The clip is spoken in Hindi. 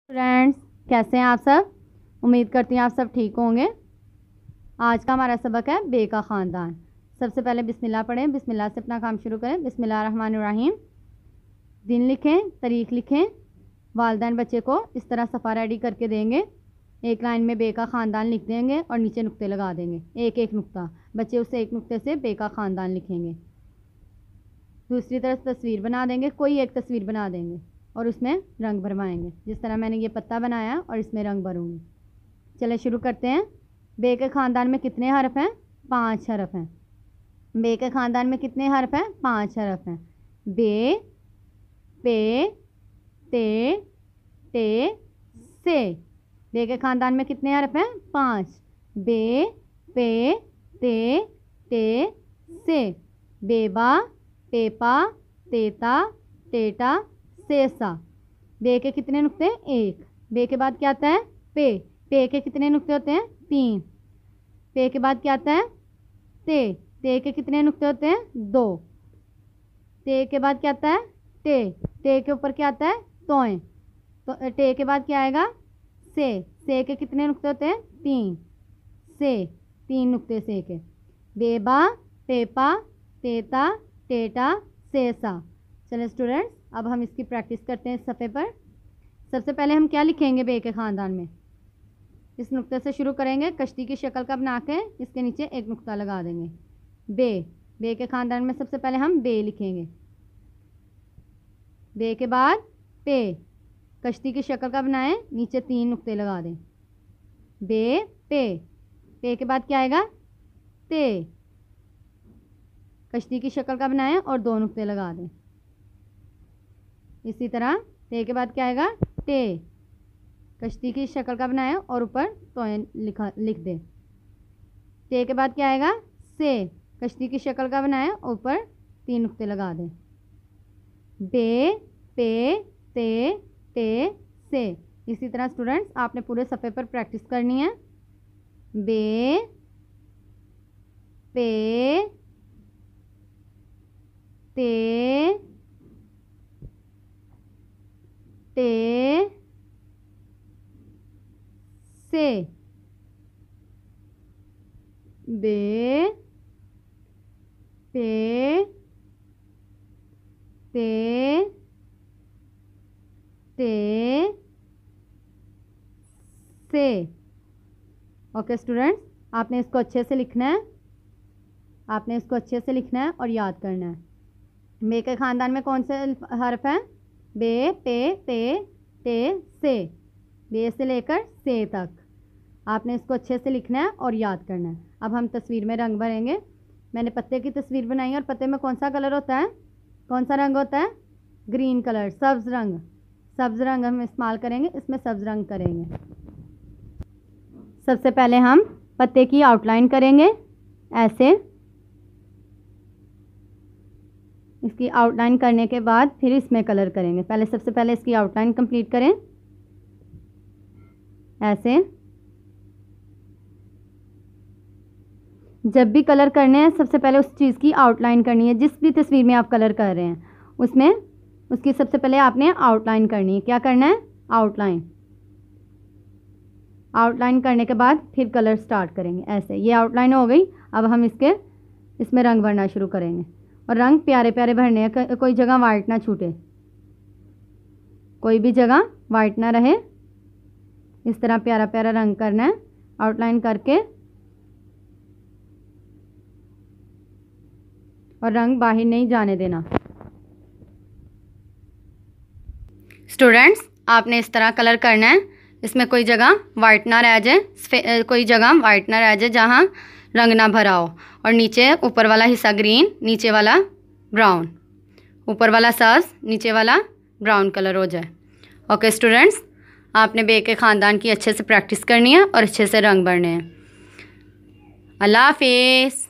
फ्रेंड्स, कैसे हैं आप सब। उम्मीद करती हैं आप सब ठीक होंगे। आज का हमारा सबक है बे का ख़ानदान। सबसे पहले बिस्मिल्लाह पढ़ें, बिस्मिल्लाह से अपना काम शुरू करें। बिस्मिल्लाहिर्रहमानिर्रहीम। दिन लिखें, तारीख़ लिखें। वालिदैन बच्चे को इस तरह सफ़ा रेडी करके देंगे। एक लाइन में बे का ख़ानदान लिख देंगे और नीचे नुक्ते लगा देंगे, एक एक नुक्ता। बच्चे उससे एक नुक्ते से बे का ख़ानदान लिखेंगे। दूसरी तरफ तस्वीर बना देंगे, कोई एक तस्वीर बना देंगे और उसमें रंग भरवाएंगे। जिस तरह मैंने ये पत्ता बनाया और इसमें रंग भरूंगी। चले शुरू करते हैं। बे के ख़ानदान में कितने हरफ हैं? 5 हरफ हैं। बे के ख़ानदान में कितने हरफ हैं? 5 हरफ हैं। बे, पे, ते, से। बे के ख़ानदान में कितने हरफ हैं? 5। बे, पे, ते, से। बेबा, पेपा, तेता, टेटा, सेसा। बे के कितने नुक्ते? 1। बे के बाद क्या आता है? पे। पे के कितने नुक्ते होते हैं? 3। पे के बाद क्या आता है? ते के कितने नुक्ते होते हैं? 2। ते के बाद क्या आता है? ते के ऊपर क्या आता है? तोएं। तो टे के बाद क्या आएगा? से के कितने नुक्ते होते हैं? 3। से 3 नुक्ते से के। बेबा, पेपा, तेता, टेटा, सेसा। चलिए स्टूडेंट्स, अब हम इसकी प्रैक्टिस करते हैं इस सफ़े पर। सबसे पहले हम क्या लिखेंगे बे के ख़ानदान में? इस नुक्ते से शुरू करेंगे। कश्ती की शक्ल का बना के इसके नीचे एक नुक्ता लगा देंगे। बे के ख़ानदान में सबसे पहले हम बे लिखेंगे। बे के बाद पे, कश्ती की शक्ल का बनाएं, नीचे 3 नुक्ते लगा दें। बे, पे के बाद क्या आएगा? ते, कश्ती की शक्ल का बनाएं और 2 नुक्ते लगा दें। इसी तरह ते के बाद क्या आएगा? टे, कश्ती की शक्ल का बनाएं और ऊपर तोएं लिख दें। ते के बाद क्या आएगा? से, कश्ती की शक्ल का बनाएं और ऊपर 3 नुक्ते लगा दें। बे, पे, ते, से। इसी तरह स्टूडेंट्स आपने पूरे सफ़े पर प्रैक्टिस करनी है। बे, पे, ते, से। बे, पे, ते, से। ओके स्टूडेंट्स, आपने इसको अच्छे से लिखना है। आपने इसको अच्छे से लिखना है और याद करना है। बे के ख़ानदान में कौन से हर्फ हैं? बे, पे, ते, से। बे से लेकर से तक आपने इसको अच्छे से लिखना है और याद करना है। अब हम तस्वीर में रंग भरेंगे। मैंने पत्ते की तस्वीर बनाई और पत्ते में कौन सा कलर होता है? कौन सा रंग होता है? ग्रीन कलर, सब्ज़ रंग। सब्ज़ रंग हम इस्तेमाल करेंगे, इसमें सब्ज़ रंग करेंगे। सबसे पहले हम पत्ते की आउटलाइन करेंगे ऐसे। इसकी आउटलाइन करने के बाद फिर इसमें कलर करेंगे। सबसे पहले इसकी आउटलाइन कंप्लीट करें ऐसे। जब भी कलर करने हैं सबसे पहले उस चीज़ की आउटलाइन करनी है। जिस भी तस्वीर में आप कलर कर रहे हैं उसमें उसकी सबसे पहले आपने आउटलाइन करनी है। क्या करना है? आउटलाइन करने के बाद फिर कलर स्टार्ट करेंगे ऐसे। ये आउटलाइन हो गई। अब हम इसमें रंग भरना शुरू करेंगे और रंग प्यारे प्यारे भरने हैं। कोई जगह वाइट ना छूटे, कोई भी जगह वाइट ना रहे। इस तरह प्यारा प्यारा रंग करना है आउटलाइन करके, और रंग बाहर नहीं जाने देना। स्टूडेंट्स, आपने इस तरह कलर करना है। इसमें कोई जगह वाइट ना रह जाए, कोई जगह वाइट ना रह जाए जहाँ रंग ना भरा हो। और नीचे ऊपर वाला हिस्सा ग्रीन, नीचे वाला ब्राउन। ऊपर वाला सब्ज़, नीचे वाला ब्राउन कलर हो जाए। ओके स्टूडेंट्स, आपने बे के ख़ानदान की अच्छे से प्रैक्टिस करनी है और अच्छे से रंग भरने हैं। अल्लाह हाफिज़।